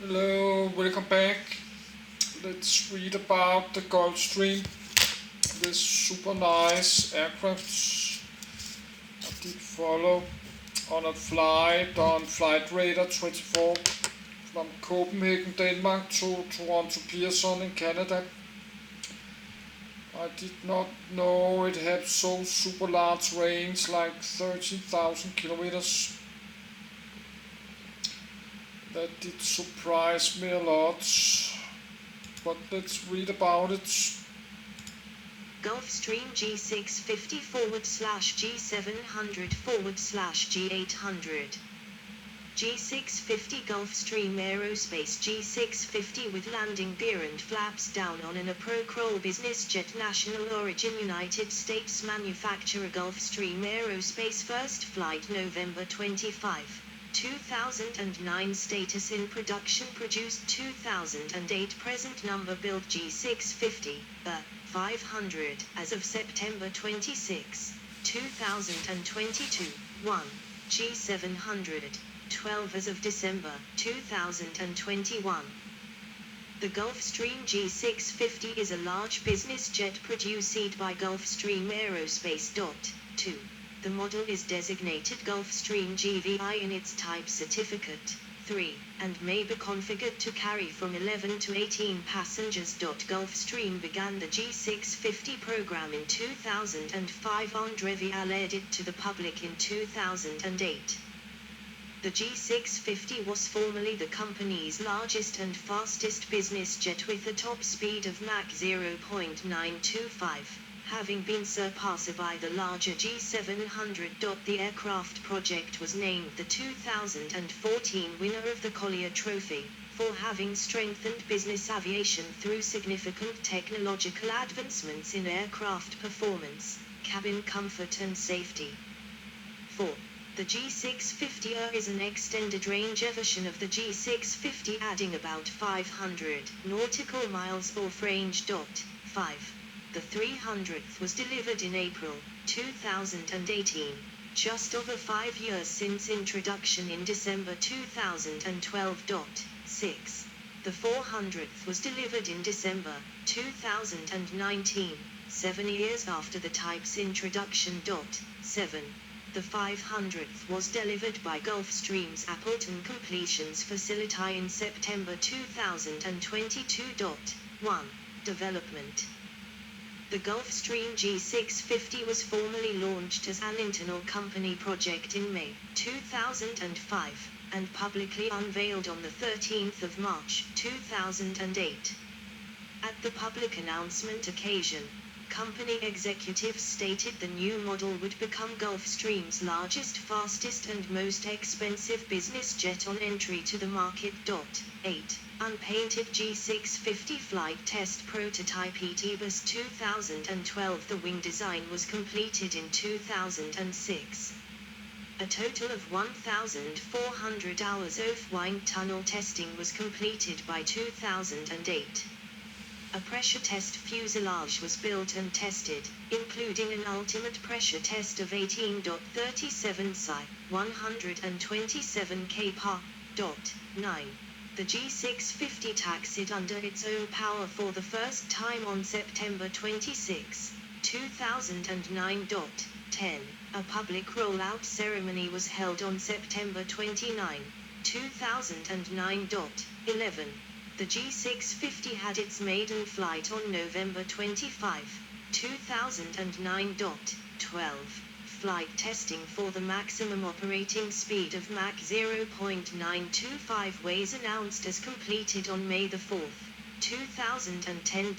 Hello, welcome back. Let's read about the Gulfstream. This super nice aircraft I did follow on a flight on Flight Radar 24 from Copenhagen, Denmark to Toronto Pearson in Canada. I did not know it had so super large range, like 13,000 kilometers. That did surprise me a lot, but let's read about it. Gulfstream G650-G700-G800. G650 Gulfstream Aerospace G650 with landing gear and flaps down on an Pro-Crawl business jet, national origin United States manufacturer. Gulfstream Aerospace first flight November 25, 2009. Status in production produced 2008. Present number built G650 500 as of September 26, 2022. 1. G700 12 as of December 2021. The Gulfstream G650 is a large business jet produced by Gulfstream Aerospace. 2. The model is designated Gulfstream GVI in its type certificate. 3. And may be configured to carry from 11 to 18 passengers. Gulfstream began the G650 program in 2005 and revealed it to the public in 2008. The G650 was formerly the company's largest and fastest business jet with a top speed of Mach 0.925, having been surpassed by the larger G700. The aircraft project was named the 2014 winner of the Collier Trophy, for having strengthened business aviation through significant technological advancements in aircraft performance, cabin comfort and safety. 4. The G650ER is an extended range version of the G650, adding about 500 nautical miles off range. 5. The 300th was delivered in April 2018, just over 5 years since introduction in December 2012. 6. The 400th was delivered in December 2019, 7 years after the type's introduction. 7. The 500th was delivered by Gulfstream's Appleton Completions facility in September 2022. 1. Development. The Gulfstream G650 was formally launched as an internal company project in May 2005, and publicly unveiled on the 13th of March 2008. At the public announcement occasion, company executives stated the new model would become Gulfstream's largest, fastest and most expensive business jet on entry to the market. 8. Unpainted G650 flight test prototype ETBus 2012. The wing design was completed in 2006. A total of 1,400 hours of wind tunnel testing was completed by 2008. A pressure test fuselage was built and tested, including an ultimate pressure test of 18.37 psi, 127 kPa. 9. The G650 taxied under its own power for the first time on September 26, 2009. 10. A public rollout ceremony was held on September 29, 2009. 11. The G650 had its maiden flight on November 25, 2009. 12. Flight testing for the maximum operating speed of Mach 0.925 was announced as completed on May 4, 2010.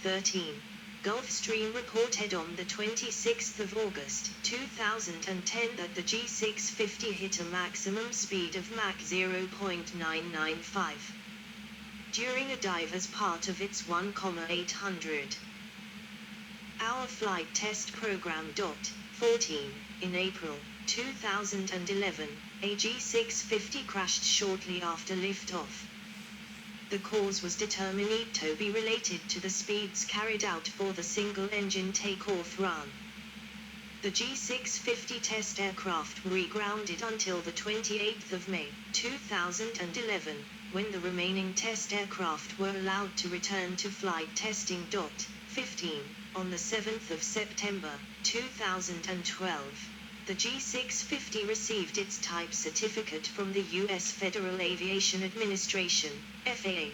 13. Gulfstream reported on the 26th of August 2010 that the G650 hit a maximum speed of Mach 0.995 during a dive as part of its 1,800 hour flight test program. 14. In April 2011, a G650 crashed shortly after liftoff. The cause was determined to be related to the speeds carried out for the single-engine takeoff run. The G650 test aircraft were regrounded until the 28th of May, 2011, when the remaining test aircraft were allowed to return to flight testing. 15. On the 7th of September, 2012, the G650 received its type certificate from the U.S. Federal Aviation Administration, FAA.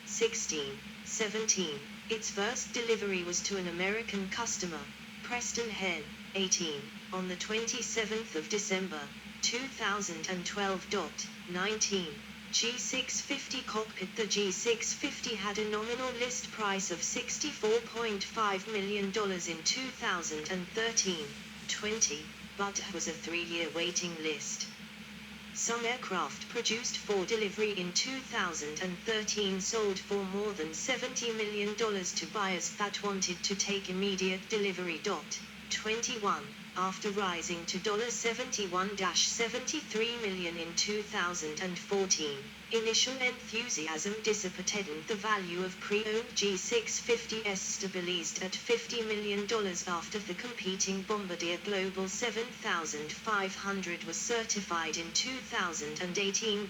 16. 17. Its first delivery was to an American customer, Preston Hen, 18, on the 27th of December, 2012. 19. G650 cockpit. The G650 had a nominal list price of $64.5 million in 2013. 20, but was a 3-year waiting list. Some aircraft produced for delivery in 2013 sold for more than $70 million to buyers that wanted to take immediate delivery. 21. After rising to $71-73 million in 2014, initial enthusiasm dissipated and the value of pre-owned G650s stabilized at $50 million after the competing Bombardier Global 7500 was certified in 2018.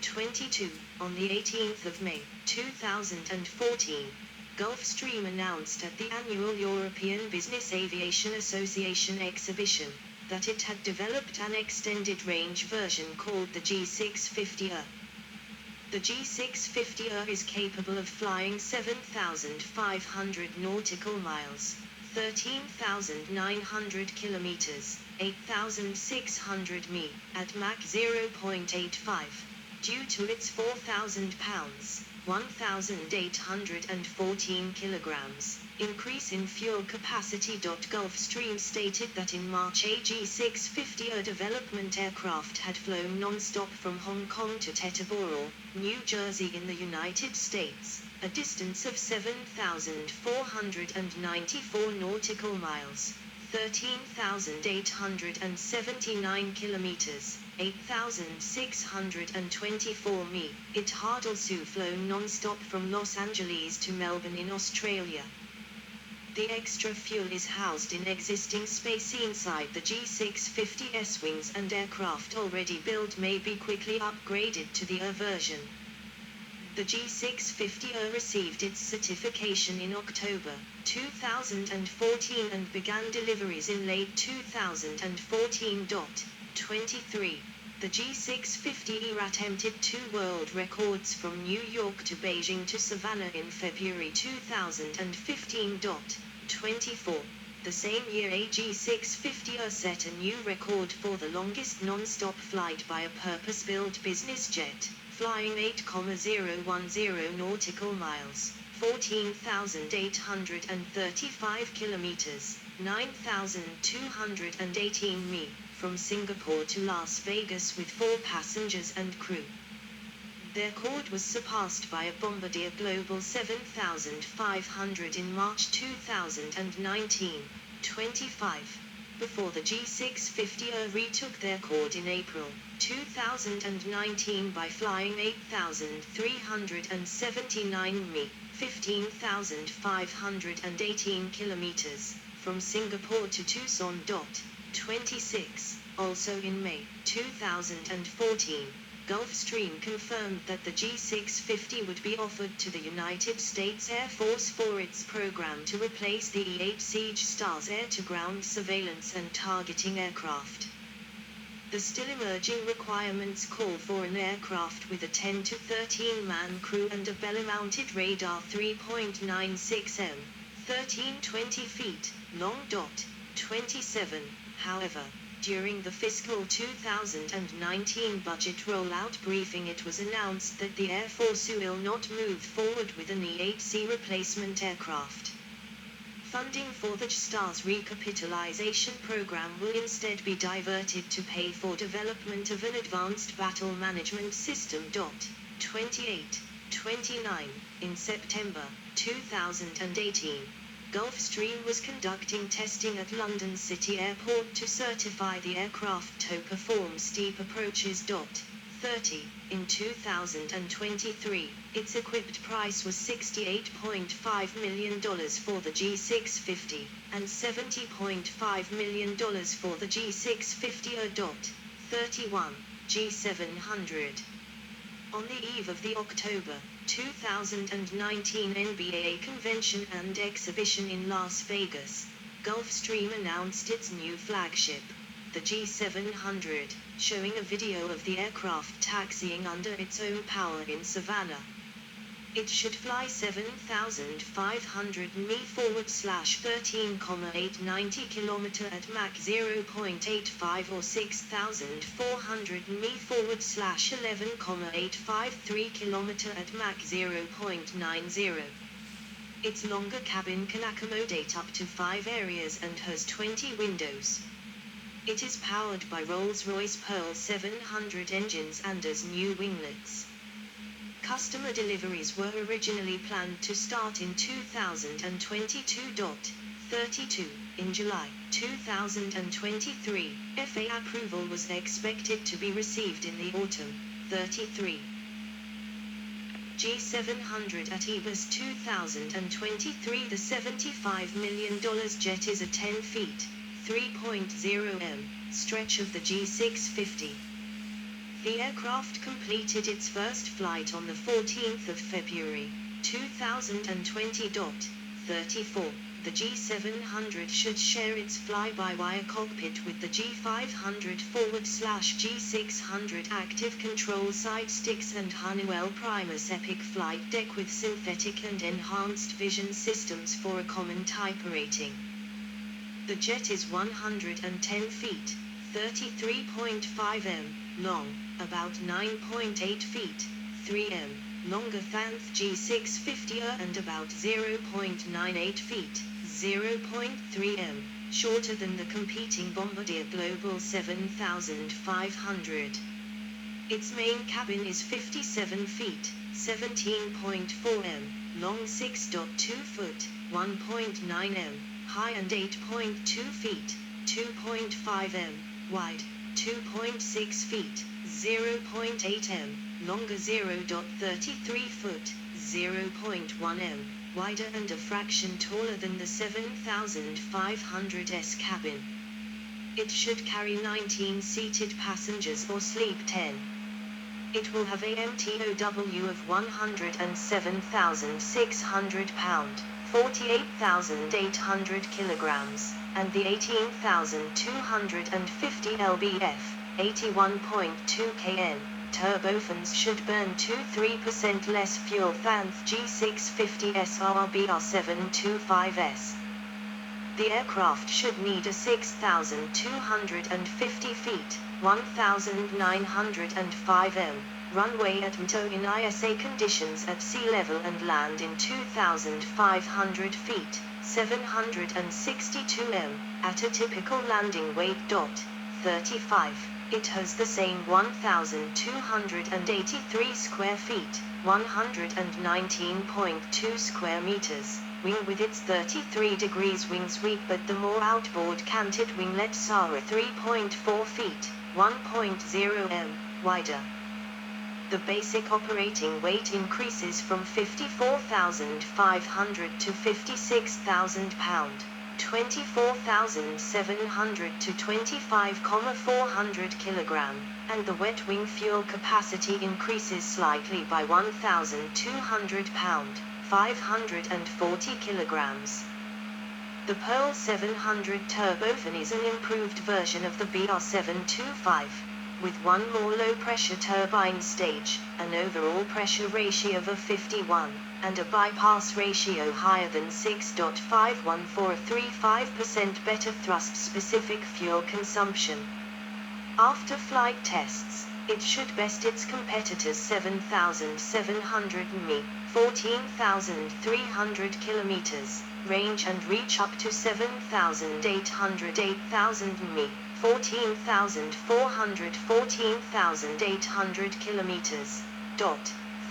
22. On the 18th of May, 2014, Gulfstream announced at the annual European Business Aviation Association exhibition that it had developed an extended-range version called the G650-ER. The G650-ER is capable of flying 7,500 nautical miles, 13,900 kilometers, 8,600 mi, at Mach 0.85. Due to its 4,000 pounds, 1,814 kilograms, increase in fuel capacity. Gulfstream stated that in March a G650 development aircraft had flown non-stop from Hong Kong to Teterboro, New Jersey in the United States, a distance of 7,494 nautical miles, 13,879 kilometers, 8,624 mi. It had also flown non-stop from Los Angeles to Melbourne in Australia. The extra fuel is housed in existing space inside the G650's wings, and aircraft already built may be quickly upgraded to the ER version. The G650 received its certification in October 2014 and began deliveries in late 2014. 23. The G650 attempted 2 world records from New York to Beijing to Savannah in February 2015. 24. The same year a G650 set a new record for the longest non-stop flight by a purpose-built business jet, flying 8,010 nautical miles, 14,835 kilometers, 9,218 mi, from Singapore to Las Vegas with 4 passengers and crew. Their record was surpassed by a Bombardier Global 7500 in March 2019. 25. Before the G650 retook their record in April 2019 by flying 8,379 mi, 15,518 kilometers, from Singapore to Tucson. 26. Also in May 2014, Gulfstream confirmed that the G650 would be offered to the United States Air Force for its program to replace the E-8 Siege Star's air-to-ground surveillance and targeting aircraft. The still emerging requirements call for an aircraft with a 10 to 13 man crew and a belly-mounted radar 3.96 m, 1320 feet, long. 27. However, during the fiscal 2019 budget rollout briefing it was announced that the Air Force will not move forward with an E-8C replacement aircraft. Funding for the STARS recapitalization program will instead be diverted to pay for development of an advanced battle management system. 28. 29. In September 2018, Gulfstream was conducting testing at London City Airport to certify the aircraft to perform steep approaches. $30. In 2023, its equipped price was $68.5 million for the G650, and $70.5 million for the G650-R-G700, G700. On the eve of the October 2019 NBA Convention and Exhibition in Las Vegas, Gulfstream announced its new flagship, the G700, showing a video of the aircraft taxiing under its own power in Savannah. It should fly 7,500 mi/13,890 km at Mach 0.85 or 6,400 mi/11,853 km at Mach 0.90. Its longer cabin can accommodate up to 5 areas and has 20 windows. It is powered by Rolls-Royce Pearl 700 engines and has new winglets. Customer deliveries were originally planned to start in 2022. 32. In July 2023, FAA approval was expected to be received in the autumn. 33. G700 at EBUS 2023. The $75 million jet is a 10 feet, 3.0 m, stretch of the G650. The aircraft completed its first flight on the 14th of February, 2020. 34. The G700 should share its fly-by-wire cockpit with the G500/G600 active control side sticks and Honeywell Primus Epic flight deck with synthetic and enhanced vision systems for a common type rating. The jet is 110 feet, 33.5 m, long, about 9.8 feet, 3 m, longer than the G650 and about 0.98 feet, 0.3 m, shorter than the competing Bombardier Global 7500. Its main cabin is 57 feet, 17.4 m, long 6.2 foot, 1.9 m, high and 8.2 feet, 2.5 m, wide, 2.6 feet, 0.8 m, longer 0.33 foot, 0.1 m, wider and a fraction taller than the 7500's cabin. It should carry 19 seated passengers or sleep 10. It will have a MTOW of 107,600 pound, 48,800 kilograms, and the 18,250 lbf, 81.2 kN. Turbofans should burn 2-3% less fuel than the G650's or BR725's. The aircraft should need a 6,250 feet, 1,905 m, runway at MTO in ISA conditions at sea level and land in 2,500 feet, 762 m, at a typical landing weight. 35. It has the same 1,283 square feet, 119.2 square meters, wing with its 33 degrees wing sweep, but the more outboard canted winglets are a 3.4 feet, 1.0 m, wider. The basic operating weight increases from 54,500 to 56,000 pound, 24,700 to 25,400 kilogram, and the wet wing fuel capacity increases slightly by 1,200 pound, 540 kilograms. The Pearl 700 turbofan is an improved version of the BR725, with one more low-pressure turbine stage, an overall pressure ratio of 51, and a bypass ratio higher than 6.51 for a 35% better thrust-specific fuel consumption. After flight tests, it should best its competitors' 7,700 mi, 14,300 kilometers, range and reach up to 7,800 mi, 14,400 14,800 kilometers.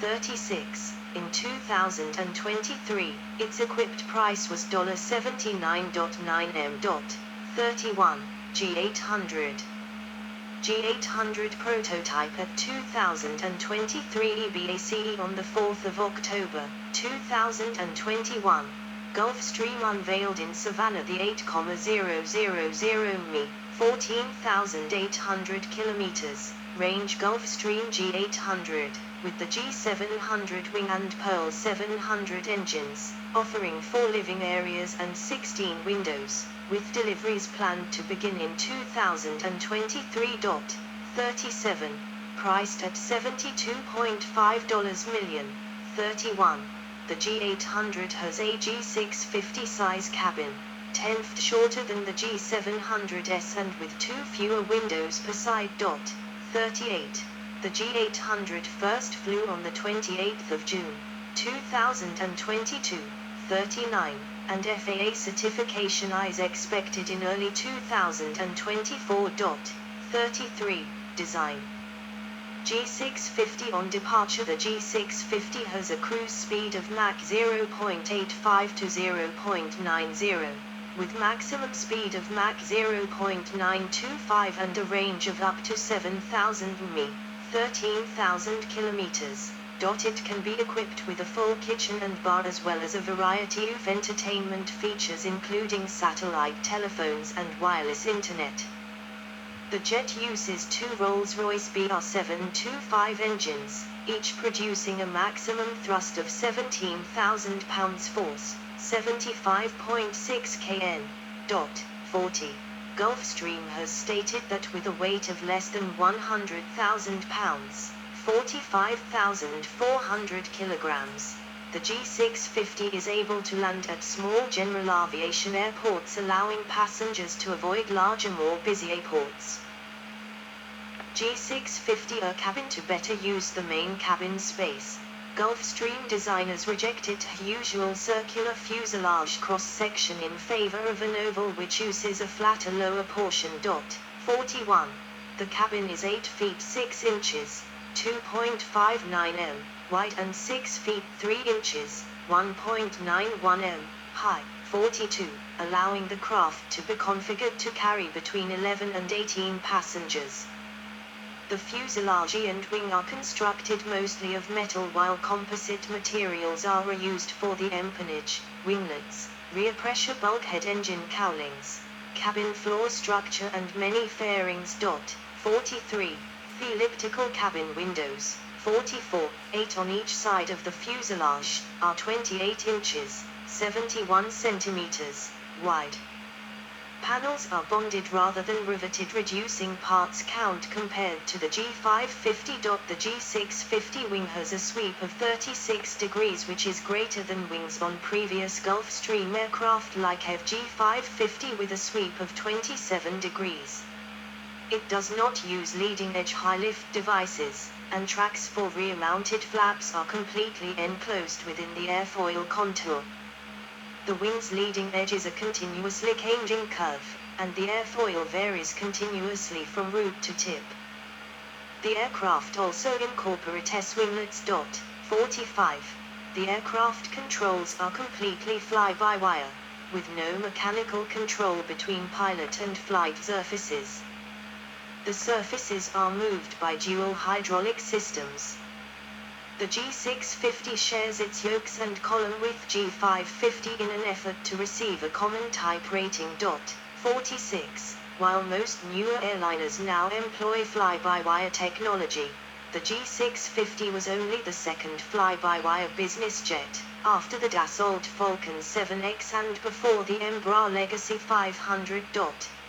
36. In 2023, its equipped price was $79.9 m. 31. G800. G800 prototype at 2023 EBACE on the 4th of October, 2021. Gulfstream unveiled in Savannah the 8,000 mi, 14,800 kilometers, range Gulfstream G800, with the G700 wing and Pearl 700 engines, offering 4 living areas and 16 windows, with deliveries planned to begin in 2023.37, priced at $72.5 million. 31. The G800 has a G650 size cabin, 10th shorter than the G700S and with 2 fewer windows per side. 38. The G800 first flew on the 28th of June, 2022. 39. And FAA certification is expected in early 2024. 33. Design. G650 on departure. The G650 has a cruise speed of Mach 0.85 to 0.90, with maximum speed of Mach 0.925 and a range of up to 7,000 mi, 13,000 kilometers. It can be equipped with a full kitchen and bar as well as a variety of entertainment features including satellite telephones and wireless internet. The jet uses 2 Rolls-Royce BR725 engines, each producing a maximum thrust of 17,000 pounds force, 75.6 kN. 40. Gulfstream has stated that with a weight of less than 100,000 pounds, 45,400 kilograms, the G650 is able to land at small general aviation airports, allowing passengers to avoid larger, more busy airports. G650 cabin. To better use the main cabin space, Gulfstream designers rejected the usual circular fuselage cross-section in favor of an oval which uses a flatter lower portion. 41. The cabin is 8 feet 6 inches, 2.59 m, wide and 6 feet 3 inches, 1.91 m, high. 42. Allowing the craft to be configured to carry between 11 and 18 passengers. The fuselage and wing are constructed mostly of metal, while composite materials are reused for the empennage, winglets, rear pressure bulkhead, engine cowlings, cabin floor structure and many fairings. 43. The elliptical cabin windows, 44, 8 on each side of the fuselage, are 28 inches, 71 centimeters, wide. Panels are bonded rather than riveted, reducing parts count compared to the G550. The G650 wing has a sweep of 36 degrees, which is greater than wings on previous Gulfstream aircraft like G550 with a sweep of 27 degrees. It does not use leading-edge high-lift devices, and tracks for rear-mounted flaps are completely enclosed within the airfoil contour. The wing's leading edge is a continuously changing curve, and the airfoil varies continuously from root to tip. The aircraft also incorporates winglets. 45. The aircraft controls are completely fly-by-wire, with no mechanical control between pilot and flight surfaces. The surfaces are moved by dual hydraulic systems. The G650 shares its yokes and column with G550 in an effort to receive a common type rating. 46. While most newer airliners now employ fly-by-wire technology, the G650 was only the second fly-by-wire business jet, after the Dassault Falcon 7X and before the Embraer Legacy 500.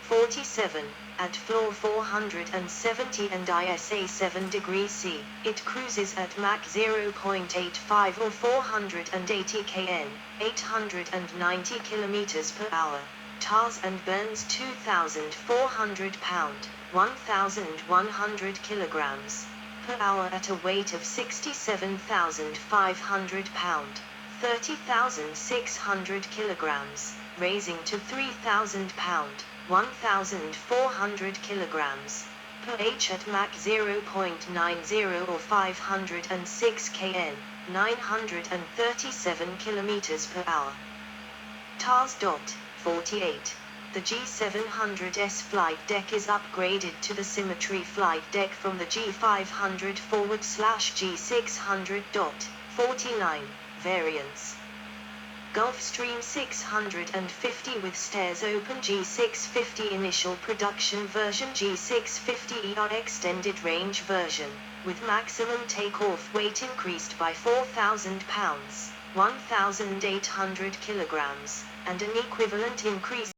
47. At floor 470 and ISA 7 degrees C, it cruises at Mach 0.85 or 480 kN, 890 km per hour, TARS, and burns 2,400 pound, 1,100 kilograms per hour at a weight of 67,500 pound, 30,600 kilograms, raising to 3,000 pound, 1,400 kilograms per h at Mach 0.90 or 506 kN, 937 kilometers per hour. TARS. 48. The G700's flight deck is upgraded to the Symmetry flight deck from the G500-G600-49 variants. Gulfstream 650 with stairs open G650 initial production version G650ER extended range version, with maximum takeoff weight increased by 4,000 pounds, 1,800 kilograms, and an equivalent increase